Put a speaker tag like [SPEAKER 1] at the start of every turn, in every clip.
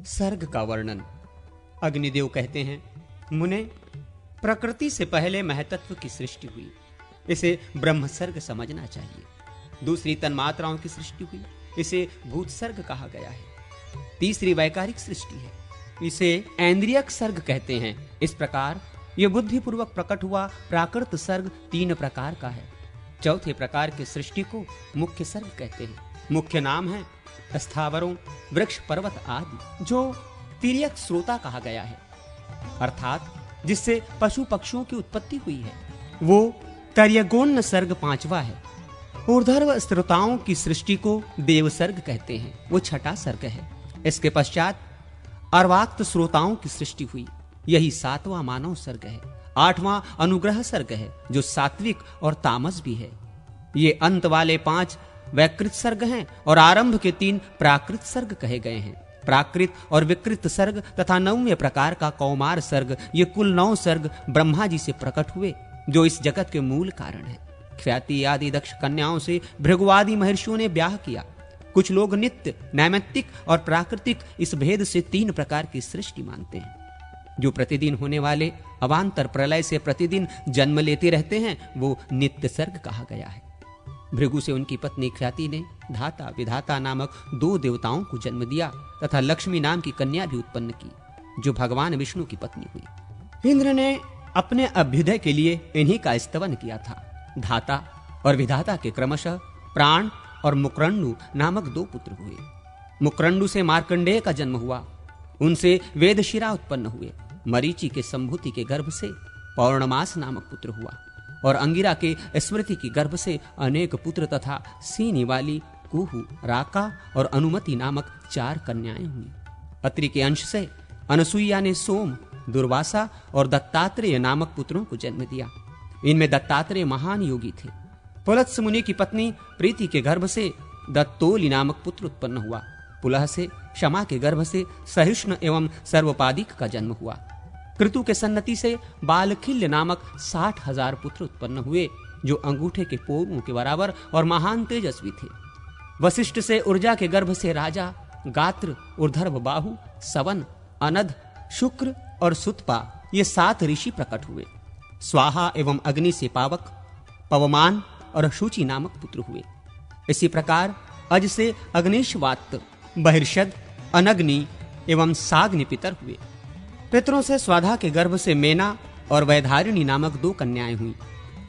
[SPEAKER 1] सर्ग का वर्णन। अग्निदेव कहते हैं, मुने, प्रकृति से पहले महतत्व की सृष्टि हुई, इसे ब्रह्म सर्ग समझना चाहिए। दूसरी तन्मात्राओं की सृष्टि हुई, इसे भूत सर्ग कहा गया है। तीसरी वैकारिक सृष्टि है, इसे ऐन्द्रियक सर्ग कहते हैं। इस प्रकार यह बुद्धिपूर्वक प्रकट हुआ प्राकृत सर्ग 3 प्रकार का है। चौथे प्रकार की सृष्टि को मुख्य सर्ग कहते हैं। मुख्य नाम है स्थावरों, वृक्ष, पर्वत आदि, जो तिर्यक श्रोता कहा गया है, अर्थात जिससे पशु पक्षियों की उत्पत्ति हुई है, वो तर्यगोन्न सर्ग 5वां है। ऊर्ध्व श्रोताओं की सृष्टि को देव सर्ग कहते हैं, वो 6ठा सर्ग है। इसके पश्चात अर्वाक्त श्रोताओं की सृष्टि हुई, यही 7वां मानव सर्ग है। 8वां अनुग्रह सर्ग है, जो सात्विक और तामस भी है। ये अंत वाले 5 वैकृत सर्ग हैं और आरंभ के 3 प्राकृत सर्ग कहे गए हैं। प्राकृत और विकृत सर्ग तथा 9वें प्रकार का कौमार सर्ग, ये कुल 9 सर्ग ब्रह्मा जी से प्रकट हुए, जो इस जगत के मूल कारण है। ख्याति आदि दक्ष कन्याओं से भृगुआदि महर्षियों ने ब्याह किया। कुछ लोग नित्य, नैमित्तिक और प्राकृतिक इस भेद से 3 प्रकार की सृष्टि मानते हैं। जो प्रतिदिन होने वाले अवान्तर प्रलय से प्रतिदिन जन्म लेते रहते हैं, वो नित्य सर्ग कहा गया है। भृगु से उनकी पत्नी ख्याति ने धाता विधाता नामक 2 देवताओं को जन्म दिया तथा लक्ष्मी नाम की कन्या भी उत्पन्न की, जो भगवान विष्णु की पत्नी हुई। इंद्र ने अपने अभ्युदय के लिए इन्हीं का स्तवन किया था। धाता और विधाता के क्रमशः प्राण और मुकरंडु नामक 2 पुत्र हुए। मुकरंडु से मार्कंडेय का जन्म हुआ, उनसे वेदशिरा उत्पन्न हुए। मरीचि के संभूति के गर्भ से पौर्णमास नामक पुत्र हुआ और अंगिरा के स्मृति की गर्भ से अनेक पुत्र तथा सीनी वाली कुहू, राका और अनुमति नामक 4 कन्याएं हुई। अत्रि के अंश से अनसुईया ने सोम, दुर्वासा और दत्तात्रेय नामक पुत्रों को जन्म दिया। इनमें दत्तात्रेय महान योगी थे। पुलत्स मुनि की पत्नी प्रीति के गर्भ से दत्तोली नामक पुत्र उत्पन्न हुआ। पुलह से क्षमा के गर्भ से सहिष्णु एवं सर्वपादिक का जन्म हुआ। कृतु के सन्नति से बालखिल्य नामक 60,000 पुत्र उत्पन्न हुए, जो अंगूठे के पोरों के बराबर और महान तेजस्वी थे। वशिष्ठ से ऊर्जा के गर्भ से राजा, गात्र, ऊर्ध्व बाहु, सवन, अनध, शुक्र और सुतपा, ये 7 ऋषि प्रकट हुए। स्वाहा एवं अग्नि से पावक, पवमान और शुचि नामक पुत्र हुए। इसी प्रकार अज से अग्निश्वात, बहिर्षद, अनग्नि एवं साग्नि पितर हुए। पितरों से स्वाधा के गर्भ से मेना और वैधारिणी नामक 2 कन्याएं हुई।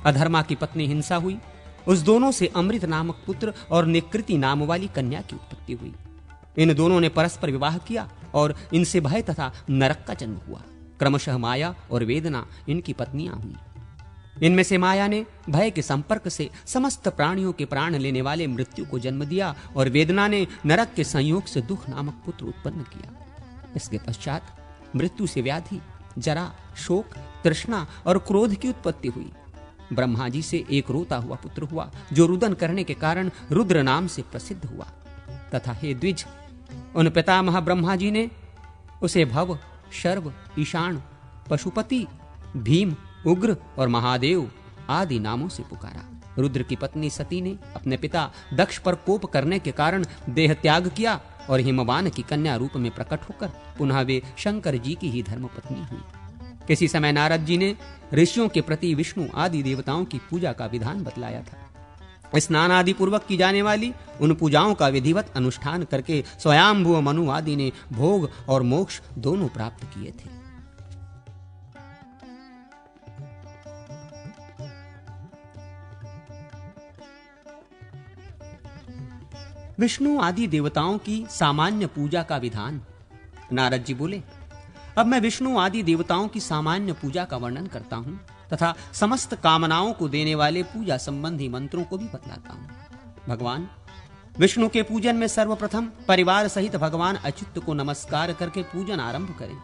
[SPEAKER 1] अधर्मा की पत्नी हिंसा हुई, उस दोनों से अमृत नामक पुत्र और निकृति नाम वाली कन्या की उत्पत्ति हुई। इन दोनों ने परस्पर विवाह किया और इनसे भय तथा नरक का जन्म हुआ। क्रमशः माया और वेदना इनकी पत्नियां हुई। इनमें से माया ने भय के संपर्क से समस्त प्राणियों के प्राण लेने वाले मृत्यु को जन्म दिया और वेदना ने नरक के संयोग से दुख नामक पुत्र उत्पन्न किया। इसके पश्चात मृत्यु से व्याधि, जरा, शोक, तृष्णा और क्रोध की उत्पत्ति हुई। ब्रह्मा जी से एक रोता हुआ पुत्र हुआ, जो रुदन करने के कारण रुद्र नाम से प्रसिद्ध हुआ। तथा हे द्विज, उन पितामह ब्रह्मा जी ने उसे भव, शर्व, ईशान, पशुपति, भीम, उग्र और महादेव आदि नामों से पुकारा। रुद्र की पत्नी सती ने अपने पिता दक्ष पर कोप करने के कारण देह त्याग किया और हिमवान की कन्या रूप में प्रकट होकर पुनः वे शंकर जी की ही धर्मपत्नी हुई। किसी समय नारद जी ने ऋषियों के प्रति विष्णु आदि देवताओं की पूजा का विधान बतलाया था। स्नान आदि पूर्वक की जाने वाली उन पूजाओं का विधिवत अनुष्ठान करके स्वयंभुव मनु आदि ने भोग और मोक्ष दोनों प्राप्त किए थे। विष्णु आदि देवताओं की सामान्य पूजा का विधान। नारद जी बोले, अब मैं विष्णु आदि देवताओं की सामान्य पूजा का वर्णन करता हूं तथा समस्त कामनाओं को देने वाले पूजा संबंधी मंत्रों को भी बतलाता हूं। भगवान विष्णु के पूजन में सर्वप्रथम परिवार सहित भगवान अच्युत को नमस्कार करके पूजन आरंभ करें।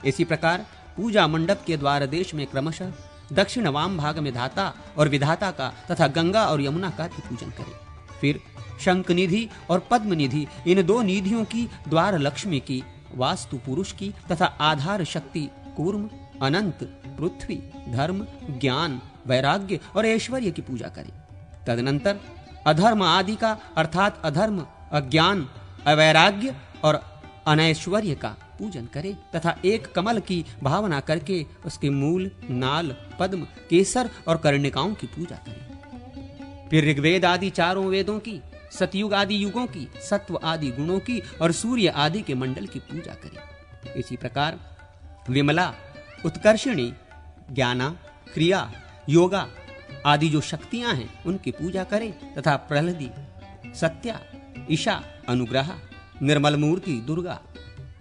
[SPEAKER 1] इसी प्रकार पूजा मंडप के द्वार देश में क्रमशः दक्षिण वाम भाग में धाता और विधाता का तथा गंगा और यमुना का भी पूजन करें। फिर शंख निधि और पद्म निधि, इन 2 निधियों की, द्वार लक्ष्मी की, वास्तु पुरुष की तथा आधार शक्ति कूर्म, अनंत, पृथ्वी, धर्म, ज्ञान, वैराग्य और ऐश्वर्य की पूजा करें। तदनंतर अधर्म आदि का, अर्थात अधर्म, अज्ञान, अवैराग्य और अनैश्वर्य का पूजन करे तथा एक कमल की भावना करके उसके मूल, नाल, पद्म, केसर और कर्णिकाओं की पूजा करे। फिर ऋग्वेद आदि चारों वेदों की, सतयुग आदि युगों की, सत्व आदि गुणों की और सूर्य आदि के मंडल की पूजा करे। इसी प्रकार विमला, उत्कर्षिणी, ज्ञाना, क्रिया, योगा आदि जो शक्तियां हैं उनकी पूजा करे तथा प्रहलादी, सत्या, ईशा, अनुग्रह, निर्मल मूर्ति दुर्गा,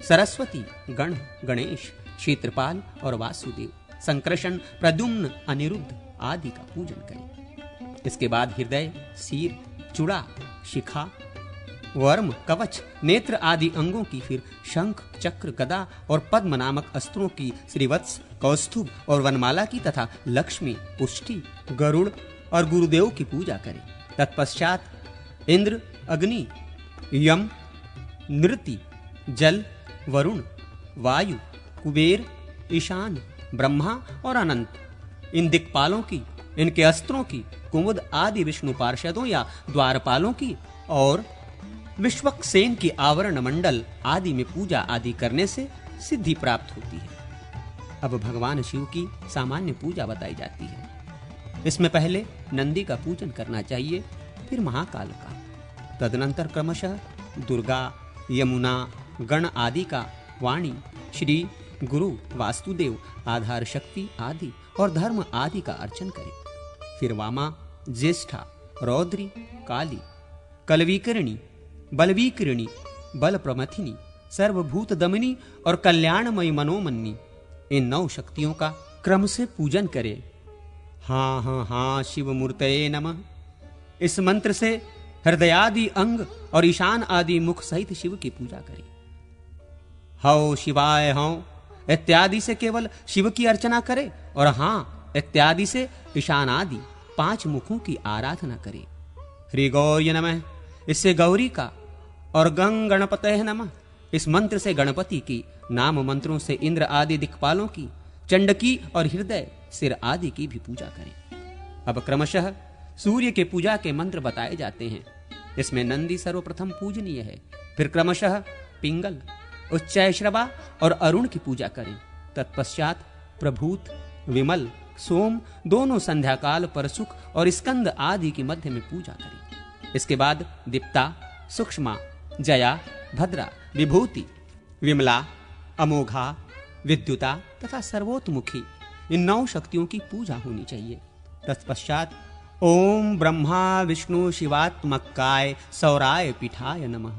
[SPEAKER 1] सरस्वती, गण, गणेश, क्षेत्रपाल और वासुदेव, संकर्षण, प्रद्युम्न, अनिरुद्ध आदि का पूजन करें। इसके बाद हृदय, सिर, चूड़ा, शिखा, वर्म, कवच, नेत्र आदि अंगों की, फिर शंख, चक्र, गदा और पद्म नामक अस्त्रों की, श्रीवत्स, कौस्तुभ और वनमाला की तथा लक्ष्मी, पुष्टि, गरुड़ और गुरुदेव की पूजा करें। तत्पश्चात इंद्र, अग्नि, यम, नृति, जल, वरुण, वायु, कुबेर, ईशान, ब्रह्मा और अनंत, इन दिक्पालों की, इनके अस्त्रों की, कुमुद आदि विष्णु पार्षदों या द्वारपालों की और विश्वक्सेन की आवरण मंडल आदि में पूजा आदि करने से सिद्धि प्राप्त होती है। अब भगवान शिव की सामान्य पूजा बताई जाती है। इसमें पहले नंदी का पूजन करना चाहिए, फिर महाकाल का, तदनंतर क्रमशः दुर्गा, यमुना, गण आदि का, वाणी, श्री, गुरु, वास्तुदेव, आधार शक्ति आदि और धर्म आदि का अर्चन करें। फिर वामा, ज्येष्ठा, रौद्री, काली, कलविकरणी, बलविकरणी, बल प्रमथिनी, सर्वभूत दमनी और कल्याणमयी मनोमन्नी, इन 9 शक्तियों का क्रम से पूजन करे। हाँ हाँ हाँ शिव मूर्तये नमः, इस मंत्र से हृदयादि अंग और ईशान आदि मुख सहित शिव की पूजा करें। हौ शिवाय हौ इत्यादि से केवल शिव की अर्चना करे और हाँ इत्यादि से ईशान आदि 5 मुखों की आराधना करे। ह्री गौर्य नमः, इससे गौरी का, और गंग गणपतये नमः, इस मंत्र से गणपति की, नाम मंत्रों से इंद्र आदि दिक्पालों की, चंडकी और हृदय, सिर आदि की भी पूजा करें। अब क्रमशः सूर्य के पूजा के मंत्र बताए जाते हैं। इसमें नंदी सर्वप्रथम पूजनीय है, फिर क्रमशः पिंगल, उच्चैश्रवा और अरुण की पूजा करें। तत्पश्चात प्रभूत, विमल, सोम दोनों संध्याकाल पर सुख और स्कंद आदि की मध्य में पूजा करें। इसके बाद दीप्ता, सूक्ष्मा, जया, भद्रा, विभूति, विमला, अमोघा, विद्युता तथा सर्वोतमुखी, इन 9 शक्तियों की पूजा होनी चाहिए। तत्पश्चात ओम ब्रह्मा विष्णु शिवात्मकाय सौराय पीठाय नमः,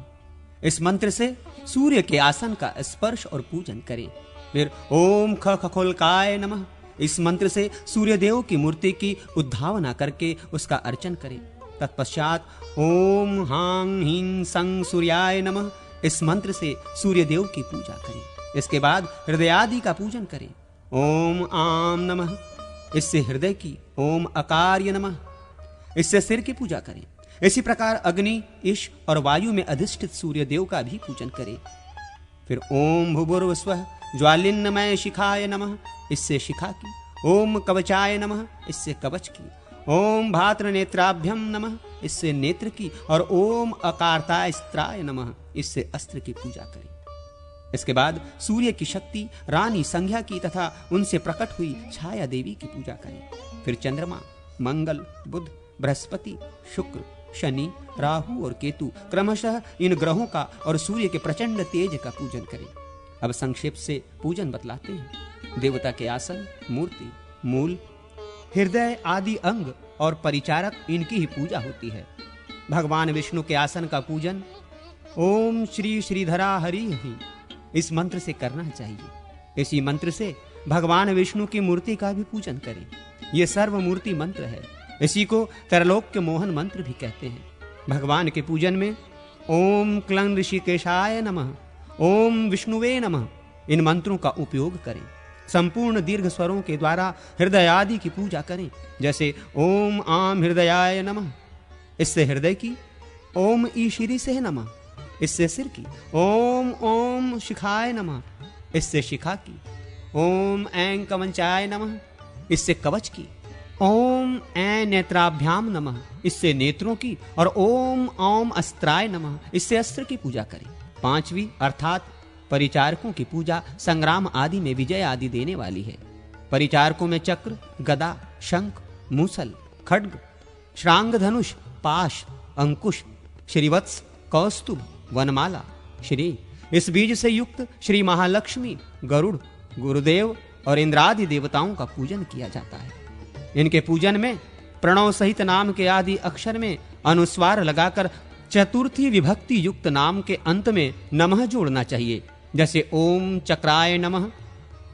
[SPEAKER 1] इस मंत्र से सूर्य के आसन का स्पर्श और पूजन करें। फिर ओम खखोलकाय नमः, इस मंत्र से सूर्य देव की मूर्ति की उद्धावना करके उसका अर्चन करें। तत्पश्चात ओम हां हीं संग सूर्याय नमः, इस मंत्र से सूर्य देव की पूजा करें। इसके बाद हृदय आदि का पूजन करें। ओम आम नमः, इससे हृदय की, ओम अकार्य नमः, इससे सिर की पूजा करें। इसी प्रकार अग्नि, ईश और वायु में अधिष्ठित सूर्य देव का भी पूजन करें। फिर ओम भूभुर्भुवस्वः ज्वालिन्नमय शिखाय नमः, इससे शिखा की। ओम कवचाय नमः, इससे कवच की। ओम भात्र नेत्राभ्यम नमः, इससे नेत्र की। और ओम अकार्तास्त्राय नमः, इससे अस्त्र की पूजा करें। इसके बाद सूर्य की शक्ति रानी संज्ञा की तथा उनसे प्रकट हुई छाया देवी की पूजा करें। फिर चंद्रमा, मंगल, बुध, बृहस्पति, शुक्र, शनि, राहु और केतु क्रमशः इन ग्रहों का और सूर्य के प्रचंड तेज का पूजन करें। अब संक्षेप से पूजन बतलाते हैं। देवता के आसन, मूर्ति, मूल, हृदय आदि अंग और परिचारक, इनकी ही पूजा होती है। भगवान विष्णु के आसन का पूजन ओम श्री श्रीधरा हरि ही, इस मंत्र से करना चाहिए। इसी मंत्र से भगवान विष्णु की मूर्ति का भी पूजन करें। यह सर्वमूर्ति मंत्र है। इसी को त्रैलोक्य मोहन मंत्र भी कहते हैं। भगवान के पूजन में ओम क्लं ऋषिकेशाय नमः, ओम विष्णुवे नमः, इन मंत्रों का उपयोग करें। संपूर्ण दीर्घ स्वरों के द्वारा हृदय आदि की पूजा करें। जैसे ओम आम हृदयाय नमः, इससे हृदय की। ओम ईशिरी से नमः, इससे सिर की। ओम ओम शिखाय नमः, इससे शिखा की। ओम ऐं कवचाय नमः, इससे कवच की। ओम ऐं नेत्राभ्याम नमः, इससे नेत्रों की। और ओम ओम अस्त्राय नमः, इससे अस्त्र की पूजा करें। पांचवी अर्थात परिचारकों की पूजा संग्राम आदि में विजय आदि देने वाली है। परिचारकों में चक्र, गदा, शंख, मूसल, खड्ग, श्रांग, धनुष, पाश, अंकुश, श्रीवत्स, कौस्तुभ, वनमाला, श्री इस बीज से युक्त श्री महालक्ष्मी, गरुड़, गुरुदेव और इंद्रादि देवताओं का पूजन किया जाता है। इनके पूजन में प्रणव सहित नाम के आदि अक्षर में अनुस्वार लगाकर चतुर्थी विभक्ति युक्त नाम के अंत में नमः जोड़ना चाहिए। जैसे ओम चक्राय नमः,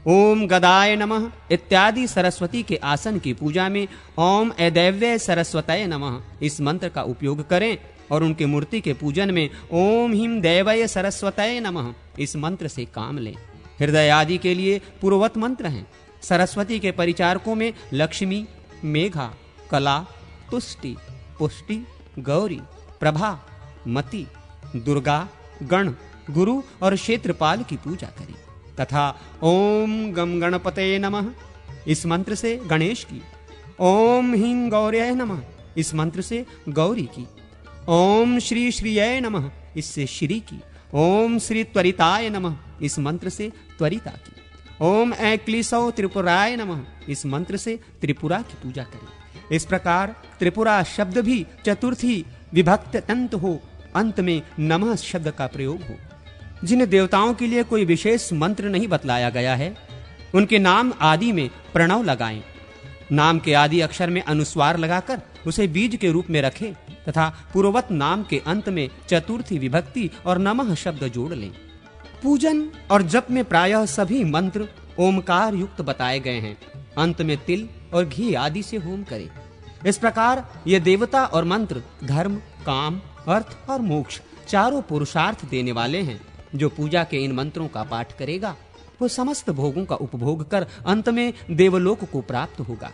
[SPEAKER 1] ओम गदाय नमः इत्यादि। सरस्वती के आसन की पूजा में ओम ऐदैव्य सरस्वतये नमः इस मंत्र का उपयोग करें और उनकी मूर्ति के पूजन में ओम हिम दैवय सरस्वतये नमः इस मंत्र से काम लें। हृदय आदि के लिए पूर्ववत मंत्र हैं। सरस्वती के परिचारकों में लक्ष्मी, मेघा, कला, तुष्टि, पुष्टि, गौरी, प्रभा, मति, दुर्गा, गण, गुरु और क्षेत्रपाल की पूजा करें तथा ओम गम गणपतये नमः इस मंत्र से गणेश की, ओम ह्रीं गौर्यै नमः इस मंत्र से गौरी की, ओम श्री श्रीयै नमः इससे श्री की, ओम श्री त्वरिताय नमः इस मंत्र से त्वरिता की, ओम ऐक्लीसौ त्रिपुराय नमः इस मंत्र से त्रिपुरा की पूजा करें। इस प्रकार त्रिपुरा शब्द भी चतुर्थी विभक्त तंत हो, अंत में नमः शब्द का प्रयोग हो। जिन देवताओं के लिए कोई विशेष मंत्र नहीं बतलाया गया है, उनके नाम आदि में प्रणव लगाएं। नाम के आदि अक्षर में अनुस्वार लगाकर उसे बीज के रूप में रखें तथा पूर्ववत नाम के अंत में चतुर्थी विभक्ति और नमः शब्द जोड़ लें। पूजन और जप में प्रायः सभी मंत्र ओमकार युक्त बताए गए हैं। अंत में तिल और घी आदि से होम करें। इस प्रकार ये देवता और मंत्र धर्म, काम, अर्थ और मोक्ष चारों पुरुषार्थ देने वाले हैं। जो पूजा के इन मंत्रों का पाठ करेगा वो समस्त भोगों का उपभोग कर अंत में देवलोक को प्राप्त होगा।